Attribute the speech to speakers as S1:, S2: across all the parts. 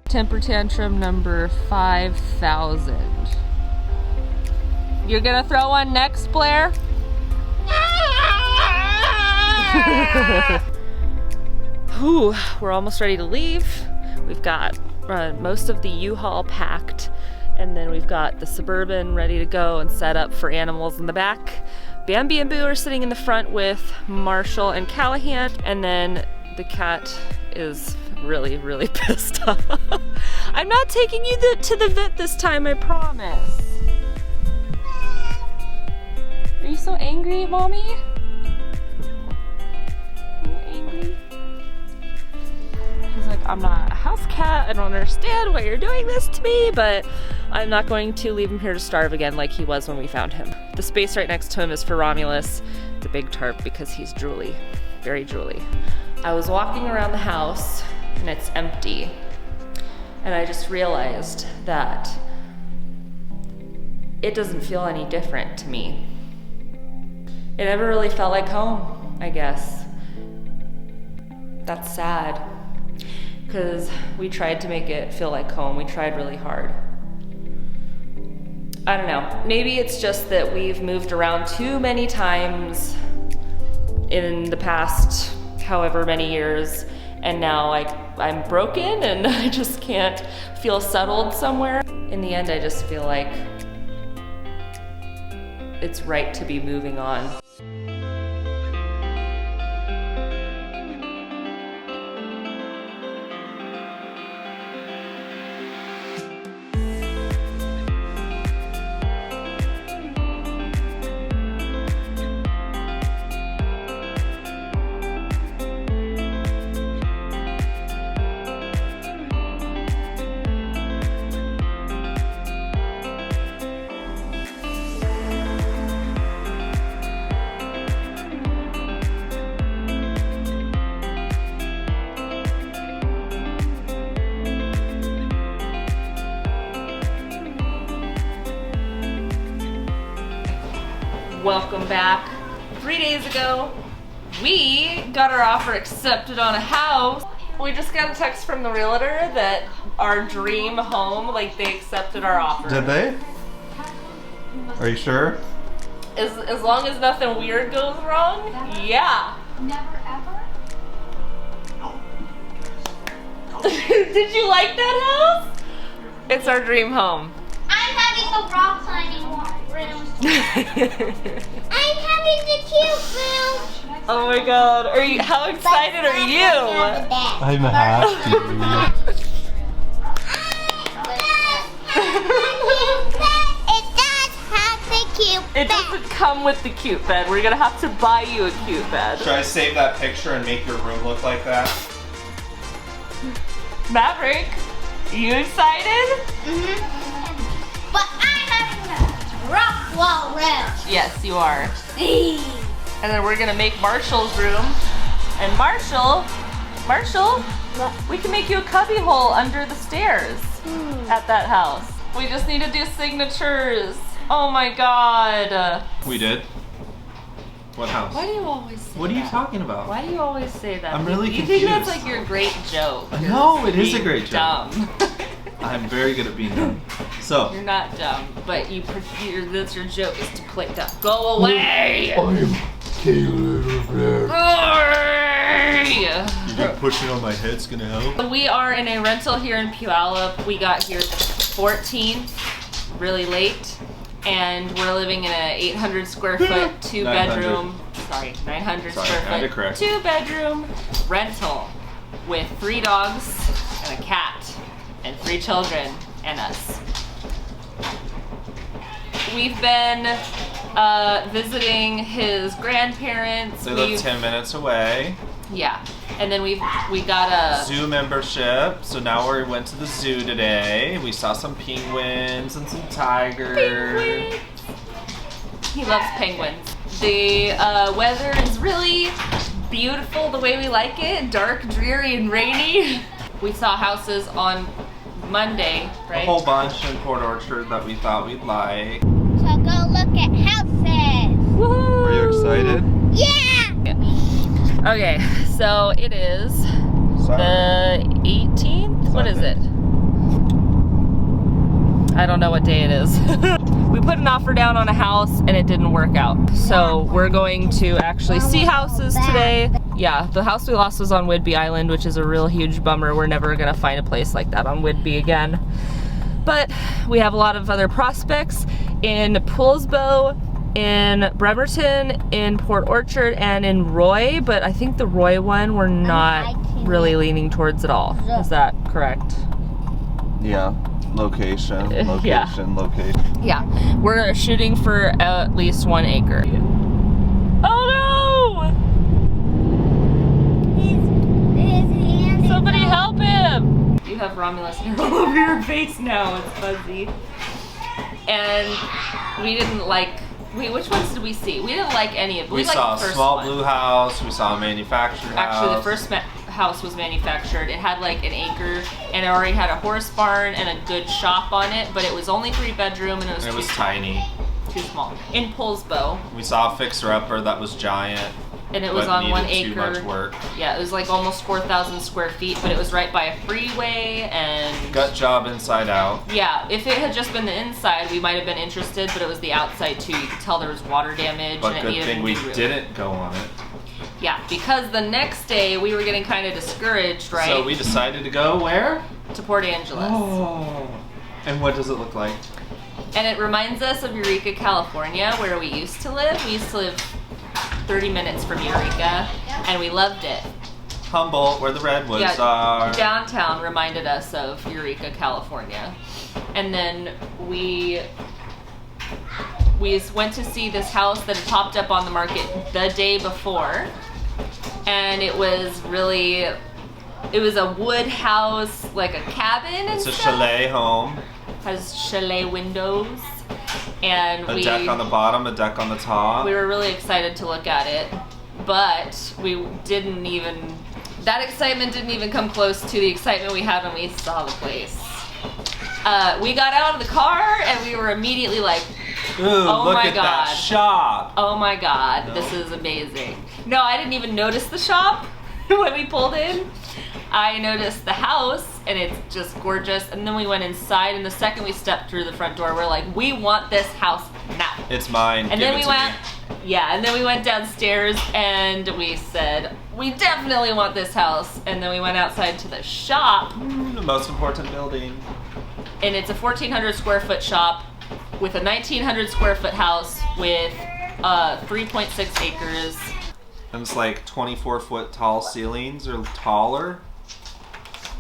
S1: Temper tantrum number 5,000. You're gonna throw one next, Blair? Whew, we're almost ready to leave. We've got most of the U-Haul packed, and then we've got the Suburban ready to go and set up for animals in the back. Bambi and Boo are sitting in the front with Marshall and Callahan, and then the cat is really pissed off. I'm not taking you to the vet this time, I promise. Are you so angry at Mommy? Are you angry? He's like, I'm not a house cat. I don't understand why you're doing this to me, but I'm not going to leave him here to starve again like he was when we found him. The space right next to him is for Romulus, the big tarp, because he's drooly, very drooly. I was walking around the house and it's empty. And I just realized that it doesn't feel any different to me. It never really felt like home, I guess. That's sad, because we tried to make it feel like home. We tried really hard. I don't know, maybe it's just that we've moved around too many times in the past however many years, and now I'm broken and I just can't feel settled somewhere. In the end, I just feel like it's right to be moving on. Welcome back. 3 days ago, we got our offer accepted on a house. We just got a text from the realtor that our dream home, like they accepted our offer.
S2: Did they? Are you sure?
S1: As long as nothing weird goes wrong, yeah.
S3: Never ever?
S1: Did you like that house? It's our dream home.
S3: I'm having a rock climbing room. I'm having the cute room.
S1: Oh my god, how excited are you?
S2: I'm happy.
S3: It does have the cute bed.
S1: It doesn't come with the cute bed. We're gonna have to buy you a cute bed.
S2: Should I save that picture and make your room look like that?
S1: Maverick, you excited?
S3: Mm-hmm. But I'm having a rock wall room.
S1: Yes, you are. And then we're gonna make Marshall's room. And Marshall, we can make you a cubby hole under the stairs at that house. We just need to do signatures. Oh my god.
S2: We did. What house?
S1: Why do you always say
S2: What are you
S1: that?
S2: talking about?
S1: Why do you always say that?
S2: I'm really
S1: You think that's
S2: confused.
S1: like your great joke.
S2: No, it is a
S1: Being
S2: great joke.
S1: Dumb.
S2: I'm very good at being dumb. So.
S1: You're not dumb, but that's your joke is to play dumb. Go away!
S2: I'm Caleb.
S1: Hey!
S2: You think pushing on my head's gonna help?
S1: We are in a rental here in Puyallup. We got here 14, really late, and we're living in a 800 square foot, 2-bedroom, 900
S2: Sorry,
S1: square
S2: I had to
S1: foot,
S2: correct.
S1: 2-bedroom rental with 3 dogs and a cat and 3 children and us. We've been visiting his grandparents.
S2: They live 10 minutes away.
S1: Yeah, and then we got a
S2: Zoo membership. So now we went to the zoo today. We saw some penguins and some tigers.
S1: penguins. He loves penguins. The weather is really beautiful the way we like it. Dark, dreary, and rainy. We saw houses on Monday, right?
S2: A whole bunch in Port Orchard that we thought we'd like.
S3: So go look at houses.
S1: Woohoo!
S2: Are you excited?
S3: Yeah.
S1: Okay, so it is the 18th? What is it? I don't know what day it is. We put an offer down on a house and it didn't work out. So we're going to actually see houses today. Yeah, the house we lost was on Whidbey Island, which is a real huge bummer. We're never gonna find a place like that on Whidbey again. But we have a lot of other prospects in Poulsbo, in Bremerton, in Port Orchard, and in Roy, but I think the Roy one we're not really leaning towards at all. Is that correct?
S2: Yeah. Location.
S1: Yeah.
S2: Location.
S1: Yeah. We're shooting for at least 1 acre. Oh no! Somebody help him! You have Romulus hair all over your face now. It's fuzzy. And we didn't like. Which ones did we see? We didn't like any of them.
S2: We saw
S1: the
S2: a
S1: first
S2: small
S1: one.
S2: blue house. We saw a manufactured house.
S1: Actually, the first house was manufactured. It had like an acre, and it already had a horse barn and a good shop on it. But it was only 3-bedroom, and it was
S2: tiny.
S1: too small. In Poulsbo.
S2: We saw a fixer-upper that was giant.
S1: And it was
S2: but
S1: on 1
S2: needed
S1: acre.
S2: Too much work.
S1: Yeah, it was like almost 4,000 square feet, but it was right by a freeway and.
S2: Gut job inside out.
S1: Yeah, if it had just been the inside, we might have been interested, but it was the outside too. You could tell there was water damage.
S2: But
S1: and it
S2: good
S1: needed
S2: thing
S1: a
S2: we
S1: new roof.
S2: didn't go on it.
S1: Yeah, because the next day we were getting kind of discouraged, right?
S2: So we decided to go where?
S1: To Port Angeles.
S2: Oh. And what does it look like?
S1: And it reminds us of Eureka, California, where we used to live. We used to live 30 minutes from Eureka, and we loved it.
S2: Humboldt, where the redwoods
S1: Yeah,
S2: are.
S1: downtown reminded us of Eureka, California. And then we went to see this house that had popped up on the market the day before, and it was a wood house, like a cabin and
S2: It's a
S1: stuff.
S2: chalet home.
S1: Has chalet windows, and
S2: A deck on the bottom, a deck on the top.
S1: we were really excited to look at it, but that excitement didn't even come close to the excitement we had when we saw the place. We got out of the car and we were immediately like,
S2: Ooh,
S1: oh
S2: look
S1: my
S2: at
S1: God.
S2: that shop.
S1: oh my God,
S2: No.
S1: this is amazing. No, I didn't even notice the shop when we pulled in. I noticed the house and it's just gorgeous, and then we went inside, and the second we stepped through the front door, we're like, we want this house now.
S2: It's mine.
S1: And
S2: Give
S1: then
S2: it
S1: we
S2: to
S1: went,
S2: me.
S1: yeah, and then we went downstairs and we said, we definitely want this house. And then we went outside to the shop,
S2: The most important building.
S1: and it's a 1,400 square foot shop with a 1,900 square foot house with 3.6 acres.
S2: And it's like 24-foot tall ceilings or taller.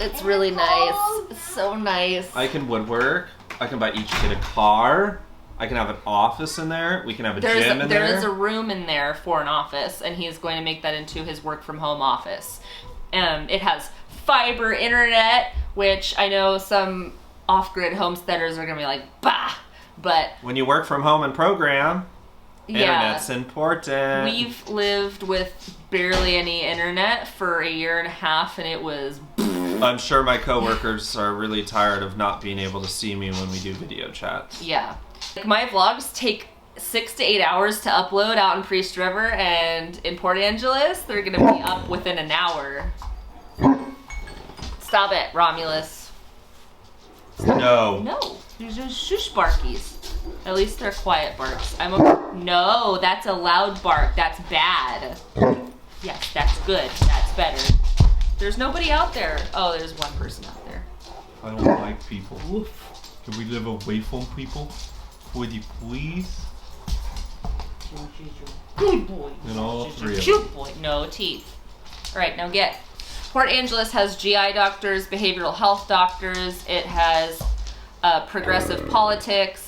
S1: It's really nice. It's so nice.
S2: I can woodwork. I can buy each kid a car. I can have an office in there. We can have a gym in there.
S1: There is a room in there for an office, and he's going to make that into his work from home office. It has fiber internet, which I know some off-grid homesteaders are going to be like, bah! But
S2: When you work from home and program,
S1: yeah,
S2: internet's important.
S1: we've lived with barely any internet for a year and a half, and it was.
S2: I'm sure my coworkers are really tired of not being able to see me when we do video chats.
S1: Yeah. Like, my vlogs take 6 to 8 hours to upload out in Priest River, and in Port Angeles, they're gonna be up within an hour. Stop it, Romulus.
S2: No.
S1: No, these are shush barkies. At least they're quiet barks. No, that's a loud bark. That's bad. Yes, that's good. That's better. There's nobody out there. Oh, there's one person out there.
S2: I don't like people. Can we live away from people? Would you please?
S1: Good boy.
S2: And all three of them.
S1: Cute boy. No teeth. All right, now get. Port Angeles has GI doctors, behavioral health doctors. It has progressive politics.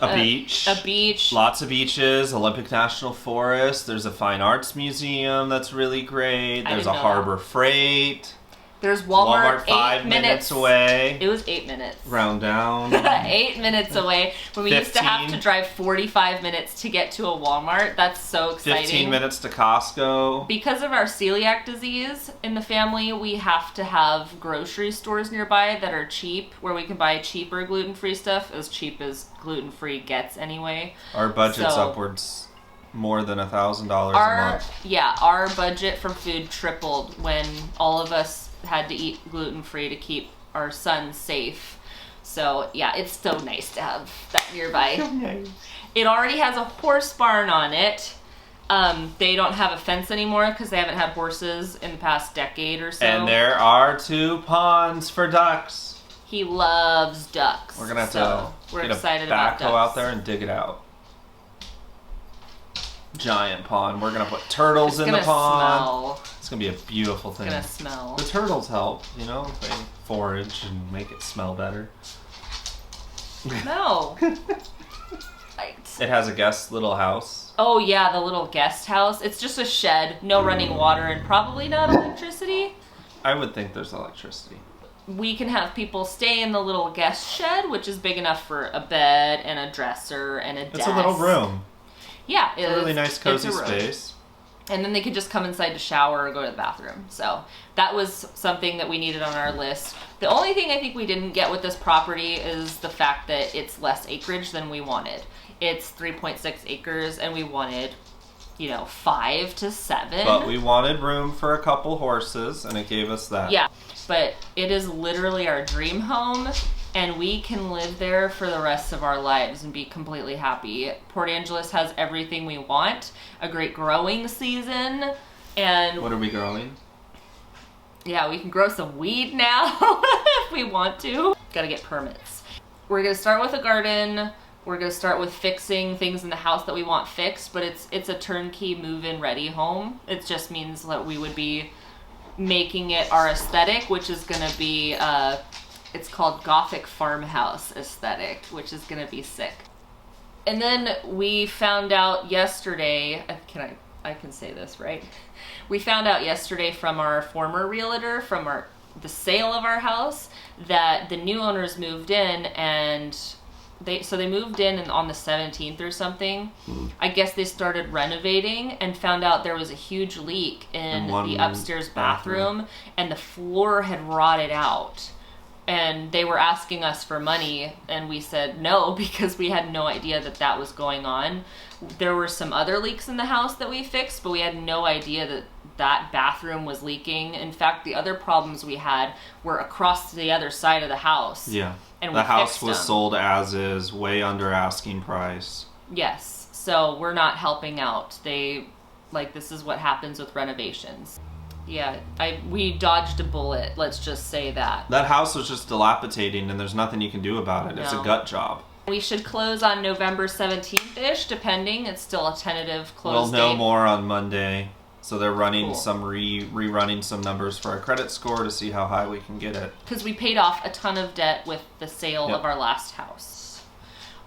S2: A beach.
S1: A beach.
S2: Lots of beaches. Olympic National Forest. There's a fine arts museum that's really great.
S1: I
S2: There's
S1: didn't
S2: a
S1: know
S2: Harbor Freight.
S1: There's Walmart
S2: 5 minutes away.
S1: It was 8 minutes.
S2: Round down.
S1: 8 minutes away. When we used to have to drive 45 minutes to get to a Walmart. That's so exciting.
S2: 15 minutes to Costco.
S1: Because of our celiac disease in the family, we have to have grocery stores nearby that are cheap, where we can buy cheaper gluten-free stuff, as cheap as gluten-free gets anyway.
S2: Our budget's upwards more than $1,000 a month.
S1: Yeah, our budget for food tripled when all of us had to eat gluten-free to keep our son safe. So yeah, it's so nice to have that nearby.
S2: So nice.
S1: It already has a horse barn on it. They don't have a fence anymore because they haven't had horses in the past decade or so.
S2: And there are 2 ponds for ducks.
S1: He loves ducks.
S2: We're gonna have to get
S1: excited
S2: a
S1: about
S2: backhoe
S1: ducks
S2: out there and dig it out. Giant pond. We're gonna put turtles in the pond.
S1: Smell.
S2: It's gonna be a beautiful thing.
S1: It's gonna smell.
S2: The turtles help, you know, they forage and make it smell better.
S1: No. Right.
S2: It has a guest little house.
S1: Oh yeah, the little guest house. It's just a shed, no running water, and probably not electricity.
S2: I would think there's electricity.
S1: We can have people stay in the little guest shed, which is big enough for a bed and a dresser and a desk.
S2: It's a little room.
S1: Yeah,
S2: it's a really nice, cozy space.
S1: And then they could just come inside to shower or go to the bathroom. So that was something that we needed on our list. The only thing I think we didn't get with this property is the fact that it's less acreage than we wanted. It's 3.6 acres and we wanted, 5 to 7.
S2: But we wanted room for a couple horses and it gave us that.
S1: Yeah, but it is literally our dream home. And we can live there for the rest of our lives and be completely happy. Portangeles has everything we want. A great growing season. And
S2: what are we growing?
S1: Yeah, we can grow some weed now if we want to. Gotta get permits. We're gonna start with a garden. We're gonna start with fixing things in the house that we want fixed, but it's a turnkey move-in ready home. It just means that we would be making it our aesthetic, which is gonna be it's called Gothic Farmhouse Aesthetic, which is gonna be sick. And then we found out yesterday, I can say this, right? We found out yesterday from our former realtor, from the sale of our house, that the new owners moved in, and they moved in on the 17th or something. I guess they started renovating and found out there was a huge leak in the upstairs bathroom, and the floor had rotted out. And they were asking us for money, and we said no because we had no idea that was going on. There were some other leaks in the house that we fixed, but we had no idea that bathroom was leaking. In fact, the other problems we had were across the other side of the house.
S2: Yeah.
S1: And
S2: the house was sold as is, way under asking price.
S1: Yes. So we're not helping out. This is what happens with renovations. Yeah, we dodged a bullet, let's just say that.
S2: That house was just dilapidating and there's nothing you can do about it. No. It's a gut job.
S1: We should close on November 17th-ish, depending. It's still a tentative close date.
S2: We'll know more on Monday. So they're running some rerunning some numbers for our credit score to see how high we can get it.
S1: Because we paid off a ton of debt with the sale of our last house.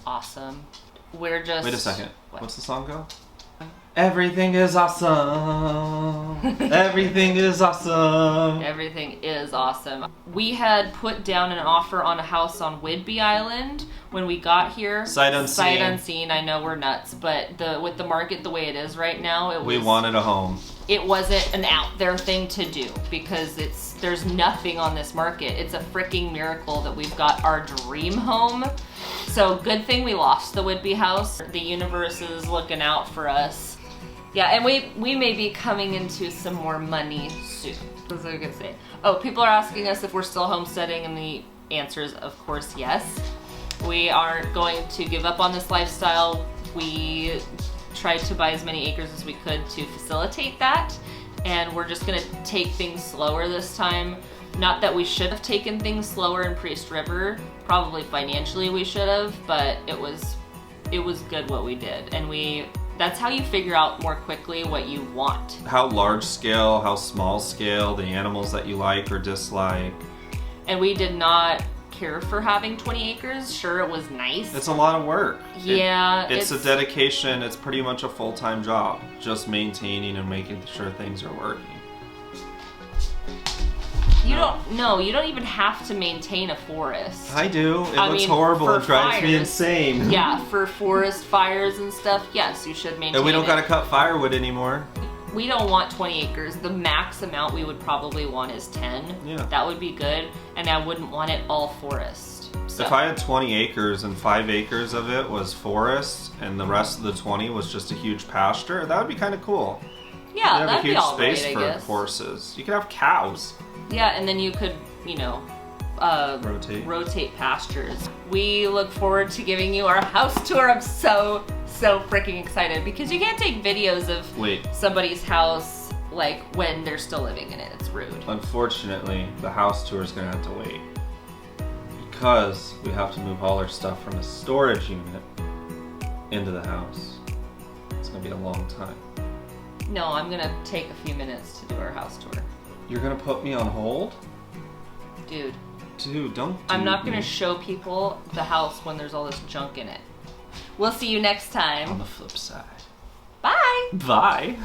S1: Awesome. We're just...
S2: Wait a second. What's the song go? Everything is awesome. Everything is awesome.
S1: Everything is awesome. We had put down an offer on a house on Whidbey Island when we got here.
S2: Sight unseen.
S1: Sight unseen. I know we're nuts, but with the market the way it is right now,
S2: we wanted a home.
S1: It wasn't an out there thing to do because there's nothing on this market. It's a freaking miracle that we've got our dream home. So good thing we lost the Whidbey house. The universe is looking out for us. Yeah, and we may be coming into some more money soon. That's what I could say. Oh, people are asking us if we're still homesteading, and the answer is, of course, yes. We aren't going to give up on this lifestyle. We tried to buy as many acres as we could to facilitate that, and we're just gonna take things slower this time. Not that we should have taken things slower in Priest River. Probably financially we should have, but it was good what we did, and that's how you figure out more quickly what you want.
S2: How large scale, how small scale, the animals that you like or dislike.
S1: And we did not care for having 20 acres. Sure, it was nice.
S2: It's a lot of work.
S1: Yeah.
S2: It's a dedication. It's pretty much a full-time job. Just maintaining and making sure things are working.
S1: You don't even have to maintain a forest.
S2: I do. It looks
S1: mean,
S2: horrible.
S1: for
S2: It drives me
S1: fires,
S2: insane.
S1: Yeah, for forest fires and stuff, yes, you should maintain
S2: And we don't
S1: it.
S2: gotta cut firewood anymore.
S1: We don't want 20 acres. The max amount we would probably want is 10.
S2: Yeah.
S1: That would be good, and I wouldn't want it all forest. So.
S2: If I had 20 acres and 5 acres of it was forest and the rest of the 20 was just a huge pasture, that would be kind of cool.
S1: Yeah,
S2: You'd have
S1: that'd
S2: a huge
S1: be all
S2: space
S1: right,
S2: for
S1: I guess.
S2: horses. You could have cows.
S1: Yeah, and then you could, rotate pastures. We look forward to giving you our house tour. I'm so freaking excited because you can't take videos of somebody's house like when they're still living in it. It's rude.
S2: Unfortunately, the house tour is gonna have to wait because we have to move all our stuff from the storage unit into the house. It's gonna be a long time.
S1: No, I'm gonna take a few minutes to do our house tour.
S2: You're gonna put me on hold?
S1: Dude,
S2: don't
S1: I'm not gonna show people the house when there's all this junk in it. We'll see you next time.
S2: On the flip side.
S1: Bye!
S2: Bye!